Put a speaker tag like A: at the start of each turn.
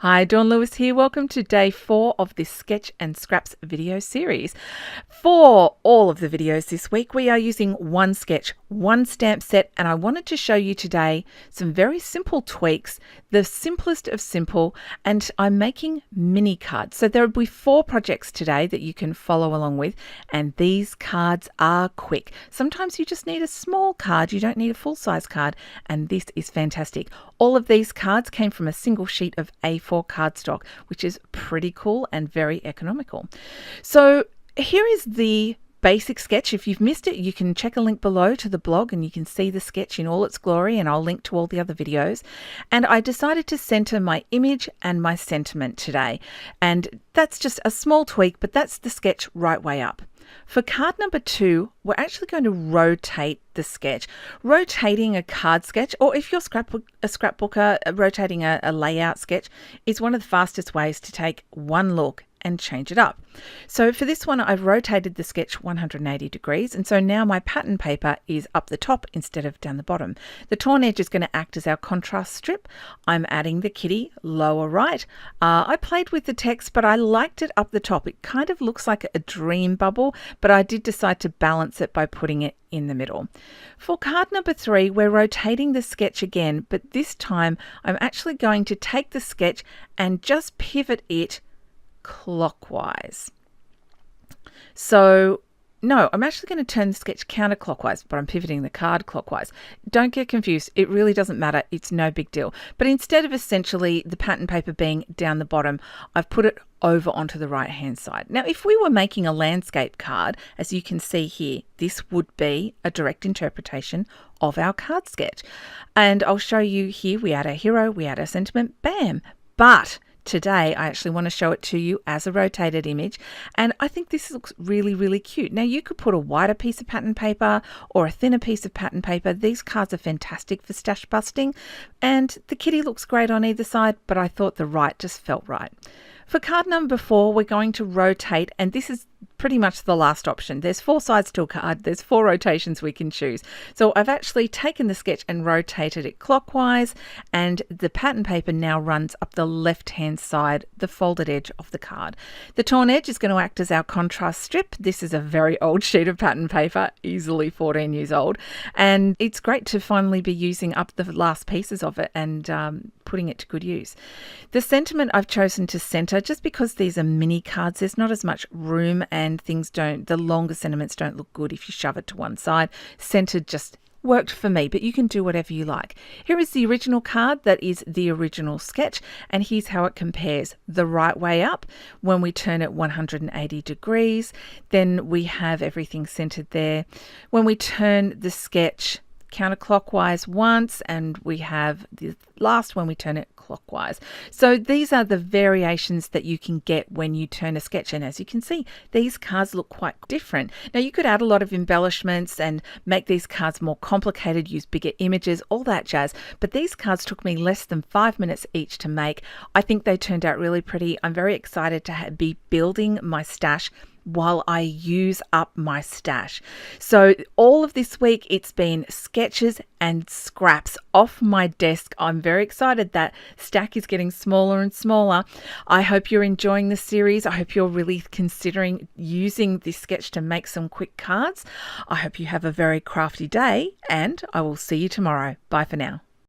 A: Hi, Dawn Lewis here. Welcome to day 4 of this Sketch and Scraps video series. For all of the videos this week, we are using one sketch, one stamp set, and I wanted to show you today some very simple tweaks, the simplest of simple, and I'm making mini cards. So there will be 4 projects today that you can follow along with, and these cards are quick. Sometimes you just need a small card, you don't need a full-size card, and this is fantastic. All of these cards came from a single sheet of A4 cardstock, which is pretty cool and very economical. So here is the basic sketch. If you've missed it, you can check a link below to the blog and you can see the sketch in all its glory, and I'll link to all the other videos. And I decided to center my image and my sentiment today. And that's just a small tweak, but that's the sketch right way up. For card number 2, we're actually going to rotate the sketch. Rotating a card sketch, or if you're a scrapbooker, rotating a layout sketch is one of the fastest ways to take one look and change it up. So for this one, I've rotated the sketch 180 degrees, and so now my pattern paper is up the top instead of down the bottom. The torn edge is going to act as our contrast strip. I'm adding the kitty lower right. I played with the text, but I liked it up the top. It kind of looks like a dream bubble, but I did decide to balance it by putting it in the middle. For card number 3, we're rotating the sketch again, but this time I'm actually going to take the sketch and just pivot it clockwise. So no, I'm actually going to turn the sketch counterclockwise, but I'm pivoting the card clockwise. Don't get confused. It really doesn't matter. It's no big deal. But instead of essentially the pattern paper being down the bottom, I've put it over onto the right hand side. Now, if we were making a landscape card, as you can see here, this would be a direct interpretation of our card sketch. And I'll show you here, we add a hero, we add a sentiment, bam. But today, I actually want to show it to you as a rotated image, and I think this looks really, really cute. Now, you could put a wider piece of pattern paper or a thinner piece of pattern paper. These cards are fantastic for stash busting, and the kitty looks great on either side, but I thought the right just felt right. For card number 4, we're going to rotate, and this is pretty much the last option. There's 4 sides to a card. There's 4 rotations we can choose. So I've actually taken the sketch and rotated it clockwise, and the pattern paper now runs up the left-hand side, the folded edge of the card. The torn edge is going to act as our contrast strip. This is a very old sheet of pattern paper, easily 14 years old, and it's great to finally be using up the last pieces of it and putting it to good use. The sentiment I've chosen to center, just because these are mini cards, there's not as much room and the longer sentiments don't look good if you shove it to one side. Centered just worked for me, but you can do whatever you like. Here is the original card that is the original sketch, and here's how it compares. The right way up, when we turn it 180 degrees, then we have everything centered there. When we turn the sketch counterclockwise once, and we have the last when we turn it clockwise. So these are the variations that you can get when you turn a sketch, and as you can see, these cards look quite different. Now, you could add a lot of embellishments and make these cards more complicated, use bigger images, all that jazz, but these cards took me less than 5 minutes each to make. I think they turned out really pretty. I'm very excited to be building my stash while I use up my stash. So all of this week, it's been sketches and scraps off my desk. I'm very excited. That stack is getting smaller and smaller. I hope you're enjoying the series. I hope you're really considering using this sketch to make some quick cards. I hope you have a very crafty day, and I will see you tomorrow. Bye for now.